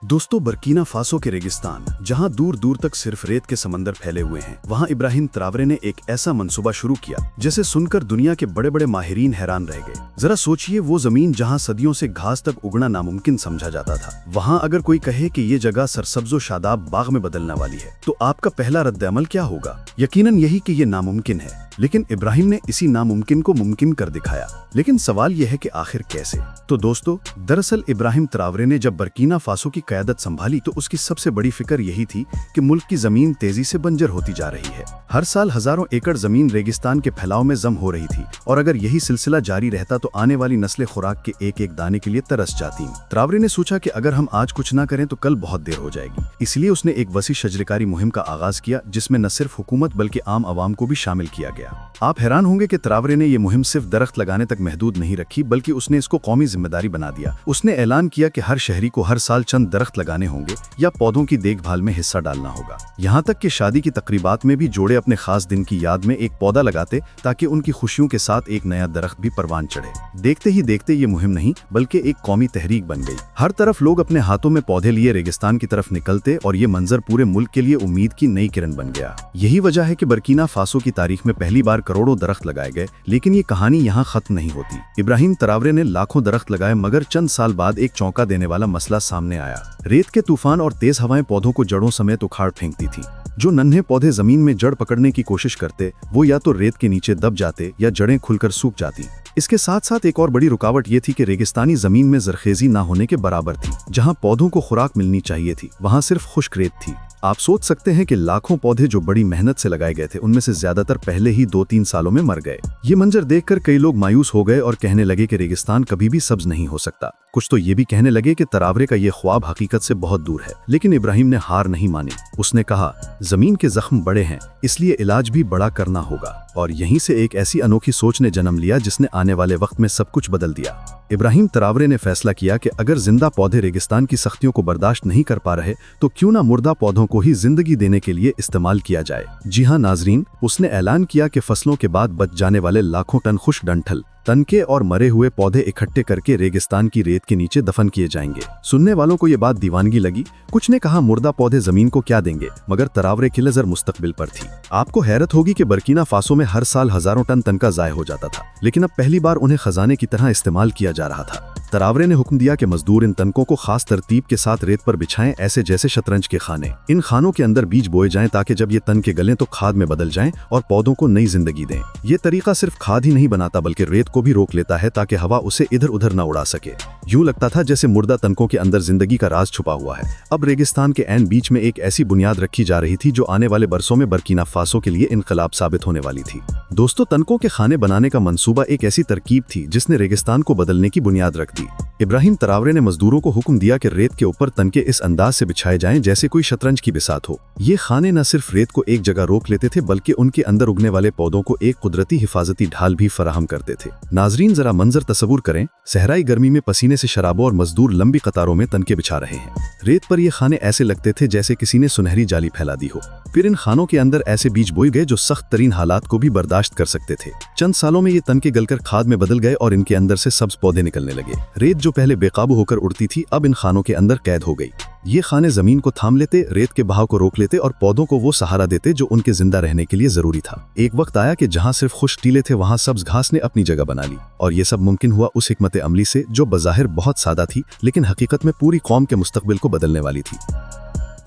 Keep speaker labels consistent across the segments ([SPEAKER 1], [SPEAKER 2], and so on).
[SPEAKER 1] दोस्तों, बर्कीना फासो के रेगिस्तान, जहां दूर दूर तक सिर्फ रेत के समंदर फैले हुए हैं, वहां इब्राहिम ट्रावरे ने एक ऐसा मंसूबा शुरू किया जिसे सुनकर दुनिया के बड़े बड़े माहिरीन हैरान रह गए। जरा सोचिए, वो जमीन जहां सदियों से घास तक उगना नामुमकिन समझा जाता था, वहां अगर कोई कहे कि ये जगह सरसब्जो शादाब बाग में बदलने वाली है, तो आपका पहला रद्द-ए-अमल क्या होगा? यकीनन यही कि ये नामुमकिन है, लेकिन इब्राहिम ने इसी नामुमकिन को मुमकिन कर दिखाया। लेकिन सवाल यह है कि आखिर कैसे? तो दोस्तों, दरअसल इब्राहिम ट्रावरे ने जब बर्कीना फासो की क़यादत संभाली तो उसकी सबसे बड़ी फिक्र यही थी कि मुल्क की जमीन तेजी से बंजर होती जा रही है। हर साल हजारों एकड़ जमीन रेगिस्तान के फैलाव में जम हो रही थी, और अगर यही सिलसिला जारी रहता तो आने वाली नस्लें खुराक के एक एक दाने के लिए तरस जाती। ट्रावरे ने सोचा कि अगर हम आज कुछ ना करें तो कल बहुत देर हो जाएगी। इसलिए उसने एक वसी शजरकारी मुहिम का आगाज किया, जिसमें न सिर्फ हुकूमत बल्कि आम आवाम को भी शामिल किया गया। आप हैरान होंगे कि ट्रावरे ने यह मुहिम सिर्फ दरख्त लगाने तक महदूद नहीं रखी, बल्कि उसने इसको कौमी जिम्मेदारी बना दिया। उसने ऐलान किया कि हर शहरी को हर साल चंद दरख्त लगाने होंगे या पौधों की देखभाल में हिस्सा डालना होगा। यहाँ तक कि शादी की तकरीबात में भी जोड़े अपने खास दिन की याद में एक पौधा लगाते, ताकि उनकी खुशियों के साथ एक नया दरख्त भी परवान चढ़े। देखते ही देखते ये मुहिम नहीं बल्कि एक कौमी तहरीक बन गई। हर तरफ लोग अपने हाथों में पौधे लिए रेगिस्तान की तरफ निकलते, और ये मंजर पूरे मुल्क के लिए उम्मीद की नई किरण बन गया। यही वजह है कि बर्कीना फासो की तारीख में पहली बार करोड़ों दरख्त लगाए गए। लेकिन ये कहानी यहाँ खत्म नहीं होती। इब्राहिम ट्रावरे ने लाखों दरख्त लगाए, मगर चंद साल बाद एक चौंका देने वाला मसला सामने आया। रेत के तूफान और तेज हवाएं पौधों को जड़ों समेत उखाड़ फेंकती थी। जो नन्हे पौधे जमीन में जड़ पकड़ने की कोशिश करते, वो या तो रेत के नीचे दब जाते या जड़ें खुलकर सूख जाती। इसके साथ साथ एक और बड़ी रुकावट ये थी कि रेगिस्तानी जमीन में जरखेजी ना होने के बराबर थी। जहां पौधों को खुराक मिलनी चाहिए थी, वहां सिर्फ खुश्क रेत थी। आप सोच सकते हैं कि लाखों पौधे जो बड़ी मेहनत से लगाए गए थे, उनमें से ज्यादातर पहले ही 2-3 सालों में मर गए। ये मंजर देखकर कई लोग मायूस हो गए और कहने लगे कि रेगिस्तान कभी भी सब्ज नहीं हो सकता। कुछ तो ये भी कहने लगे कि ट्रावरे का ये ख्वाब हकीकत से बहुत दूर है। लेकिन इब्राहिम ने हार नहीं मानी। उसने कहा, जमीन के जख्म बड़े हैं, इसलिए इलाज भी बड़ा करना होगा। और यहीं से एक ऐसी अनोखी सोच ने जन्म लिया जिसने आने वाले वक्त में सब कुछ बदल दिया। इब्राहिम ट्रावरे ने फैसला किया कि अगर जिंदा पौधे रेगिस्तान की सख्तियों को बर्दाश्त नहीं कर पा रहे, तो क्यों ना मुर्दा पौधों को ही जिंदगी देने के लिए इस्तेमाल किया जाए। जी हाँ नाजरीन, उसने ऐलान किया कि फसलों के बाद बच जाने वाले लाखों टन खुश्क डंठल, तनके और मरे हुए पौधे इकट्ठे करके रेगिस्तान की रेत के नीचे दफन किए जाएंगे। सुनने वालों को ये बात दीवानगी लगी। कुछ ने कहा, मुर्दा पौधे जमीन को क्या देंगे, मगर ट्रावरे की नजर मुस्तकबिल पर थी। आपको हैरत होगी कि बर्कीना फासो में हर साल हजारों टन तनका जाय हो जाता था, लेकिन अब पहली बार उन्हें खजाने की तरह इस्तेमाल किया जा रहा था। ट्रावरे ने हुक्म दिया कि मजदूर इन तनकों को खास तरतीब के साथ रेत पर बिछाएं, ऐसे जैसे शतरंज के खाने। इन खानों के अंदर बीज बोए जाएं, ताकि जब ये तन के गलें तो खाद में बदल जाएं और पौधों को नई जिंदगी दें। ये तरीका सिर्फ खाद ही नहीं बनाता, बल्कि रेत को भी रोक लेता है, ताकि हवा उसे इधर उधर न उड़ा सके। यूं लगता था जैसे मुर्दा तनकों के अंदर जिंदगी का राज छुपा हुआ है। अब रेगिस्तान के ऐन बीच में एक ऐसी बुनियाद रखी जा रही थी जो आने वाले बरसों में बर्कीना फासो के लिए इनकलाब साबित होने वाली थी। दोस्तों, तनकों के खाने बनाने का मंसूबा एक ऐसी तरकीब थी जिसने रेगिस्तान को बदलने की बुनियाद रख दी। इब्राहिम ट्रावरे ने मजदूरों को हुक्म दिया कि रेत के ऊपर तनके इस अंदाज से बिछाए जाएं जैसे कोई शतरंज की बिसात हो। ये खाने न सिर्फ रेत को एक जगह रोक लेते थे, बल्कि उनके अंदर उगने वाले पौधों को एक कुदरती हिफाजती ढाल भी फराहम करते थे। नाजरीन, जरा मंजर तस्वुर करें, सहराई गर्मी में पसीने से शराबों और मजदूर लंबी कतारों में तनके बिछा रहे हैं। रेत पर ये खाने ऐसे लगते थे जैसे किसी ने सुनहरी जाली फैला दी हो। फिर इन खानों के अंदर ऐसे बीज बोए गए जो सख्त तरीन हालात को भी बर्दाश्त कर सकते थे। चंद सालों में ये तनके गलकर खाद में बदल गए और इनके अंदर से सब्ज पौधे निकलने लगे। रेत जो पहले बेकाबू होकर उड़ती थी, अब इन खानों के अंदर कैद हो गई। ये खाने जमीन को थाम लेते, रेत के बहाव को रोक लेते और पौधों को वो सहारा देते जो उनके जिंदा रहने के लिए जरूरी था। एक वक्त आया कि जहां सिर्फ खुश्क टीले थे, वहां सब्ज घास ने अपनी जगह बना ली। और ये सब मुमकिन हुआ उस हिकमत अमली से जो बज़ाहिर बहुत सादा थी, लेकिन हकीकत में पूरी कौम के मुस्तकबिल को बदलने वाली थी।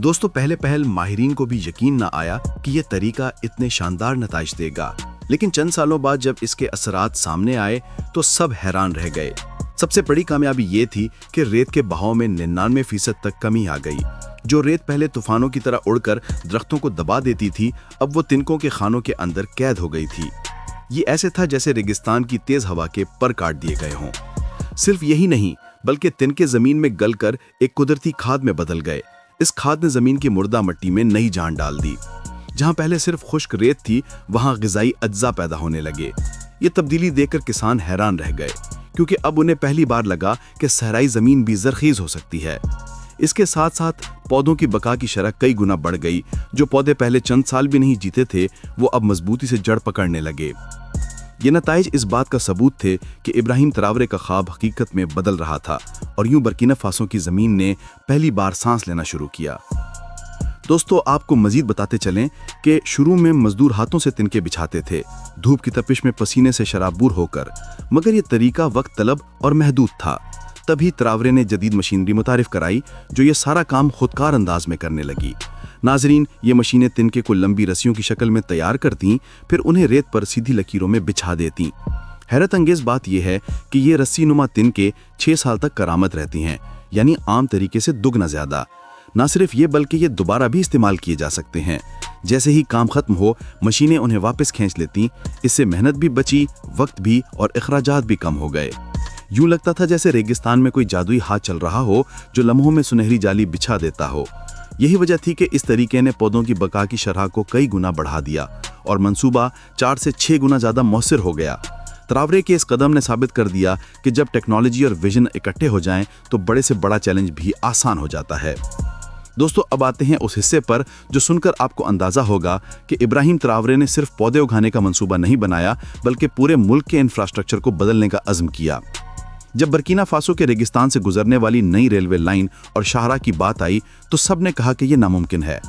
[SPEAKER 2] दोस्तों, पहले पहल माहिरीन को भी यकीन न आया कि यह तरीका इतने शानदार नताइज देगा, लेकिन चंद सालों बाद जब इसके असरात सामने आए तो सब हैरान रह गए। सबसे बड़ी कामयाबी ये थी कि रेत के बहाव में 99% तक कमी आ गई। जो रेत पहले तूफानों की तरह उड़कर दरख्तों को दबा देती थी, अब वो तिनकों के खानों के अंदर कैद हो गई थी। ये ऐसे था जैसे रेगिस्तान की तेज हवा के पर काट दिए गए हों। सिर्फ यही नहीं, बल्कि तिनके जमीन में गलकर एक कुदरती खाद में बदल गए। इस खाद ने जमीन की मुर्दा मिट्टी में नई जान डाल दी। जहां पहले सिर्फ खुश्क रेत थी, वहां ग़िज़ाई अज्जा पैदा होने लगे। ये तब्दीली देखकर किसान हैरान रह गए, क्योंकि अब उन्हें पहली बार लगा कि सहराई जमीन भी ज़रख़ीज़ हो सकती है। इसके साथ साथ पौधों की बका की शरह कई गुना बढ़ गई। जो पौधे पहले चंद साल भी नहीं जीते थे, वो अब मजबूती से जड़ पकड़ने लगे। ये नताइज इस बात का सबूत थे कि इब्राहिम ट्रावरे का ख्वाब हकीकत में बदल रहा था और यूं बर्किना फासो की ज़मीन ने पहली बार सांस लेना शुरू किया। दोस्तों, आपको मजीद बताते चलें कि शुरू में मजदूर हाथों से तिनके बिछाते थे, धूप की तपिश में पसीने से शराबूर होकर, मगर ये तरीका वक्त तलब और महदूद था। तभी ट्रावरे ने जदीद मशीनरी मुतारिफ कराई जो ये सारा काम खुदकार अंदाज में करने लगी। नाजरीन, ये मशीनें तिनके को लंबी रस्सियों की शक्ल में तैयार करतीं, फिर उन्हें रेत पर सीधी लकीरों में बिछा देतीं। हैरत अंगेज बात यह है कि ये रस्सी नुमा तिनके 6 साल तक करामत रहती हैं, यानी आम तरीके से दुगना ज्यादा। ना सिर्फ ये बल्कि ये दोबारा भी इस्तेमाल किए जा सकते हैं। जैसे ही काम खत्म हो, मशीनें उन्हें वापस खींच लेतीं। इससे मेहनत भी बची, वक्त भी और अखराजात भी कम हो गए। यूं लगता था जैसे रेगिस्तान में कोई जादुई हाथ चल रहा हो जो लम्हों में सुनहरी जाली बिछा देता हो। यही वजह थी कि इस तरीके ने पौधों की बका की शरह को कई गुना बढ़ा दिया और मंसूबा 4 से 6 गुना ज्यादा मौसर हो गया। ट्रावरे के इस कदम ने साबित कर दिया कि जब टेक्नोलॉजी और विजन इकट्ठे हो जाएं तो बड़े से बड़ा चैलेंज भी आसान हो जाता है। दोस्तों, अब आते हैं उस हिस्से पर जो सुनकर आपको अंदाजा होगा कि इब्राहिम ट्रावरे ने सिर्फ पौधे उगाने का मंसूबा नहीं बनाया बल्कि पूरे मुल्क के इंफ्रास्ट्रक्चर को बदलने का अज़्म किया। जब बर्किना फासो के रेगिस्तान से गुजरने वाली नई रेलवे लाइन और शाहराह की बात आई तो सब ने कहा कि यह नामुमकिन है।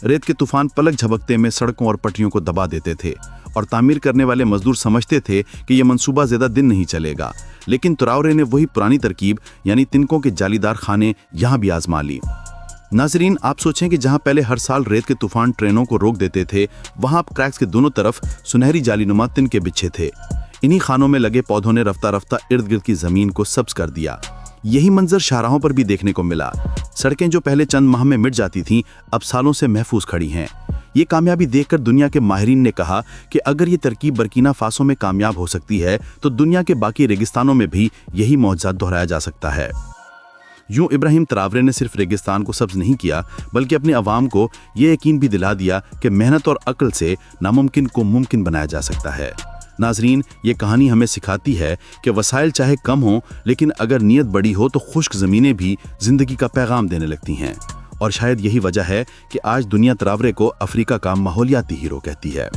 [SPEAKER 2] रेत के तूफान पलक झपकते में सड़कों और पटरियों को दबा देते थे और तामीर करने वाले मजदूर समझते थे कि यह मंसूबा ज्यादा दिन नहीं चलेगा। लेकिन ट्रावरे ने वही पुरानी तरकीब यानी तिनकों के जालीदार खाने यहाँ भी आजमा ली। नाजरीन, आप सोचें कि जहाँ पहले हर साल रेत के तूफान ट्रेनों को रोक देते थे, वहाँ अब क्रैक्स के दोनों तरफ सुनहरी जालीनुमा तिनके बिछे थे। इन्हीं खानों में लगे पौधों ने रफ्ता रफ्ता इर्द गिर्द की जमीन को सब्ज कर दिया। यही मंजर शाहराहों पर भी देखने को मिला। सड़कें जो पहले चंद माह में मिट जाती थीं, अब सालों से महफूज खड़ी हैं। ये कामयाबी देखकर दुनिया के माहिरीन ने कहा कि अगर ये तरकीब बर्किना फासो में कामयाब हो सकती है तो दुनिया के बाकी रेगिस्तानों में भी यही मौजज़ा दोहराया जा सकता है। यूं इब्राहिम ट्रावरे ने सिर्फ रेगिस्तान को सब्ज नहीं किया बल्कि अपनी आवाम को ये यकीन भी दिला दिया कि मेहनत और अक्ल से नामुमकिन को मुमकिन बनाया जा सकता है। नाजरीन, ये कहानी हमें सिखाती है कि वसाइल चाहे कम हो लेकिन अगर नीयत बड़ी हो तो खुश्क ज़मीनें भी ज़िंदगी का पैगाम देने लगती हैं। और शायद यही वजह है कि आज दुनिया ट्रावरे को अफ्रीका का माहौलियाती हीरो कहती है।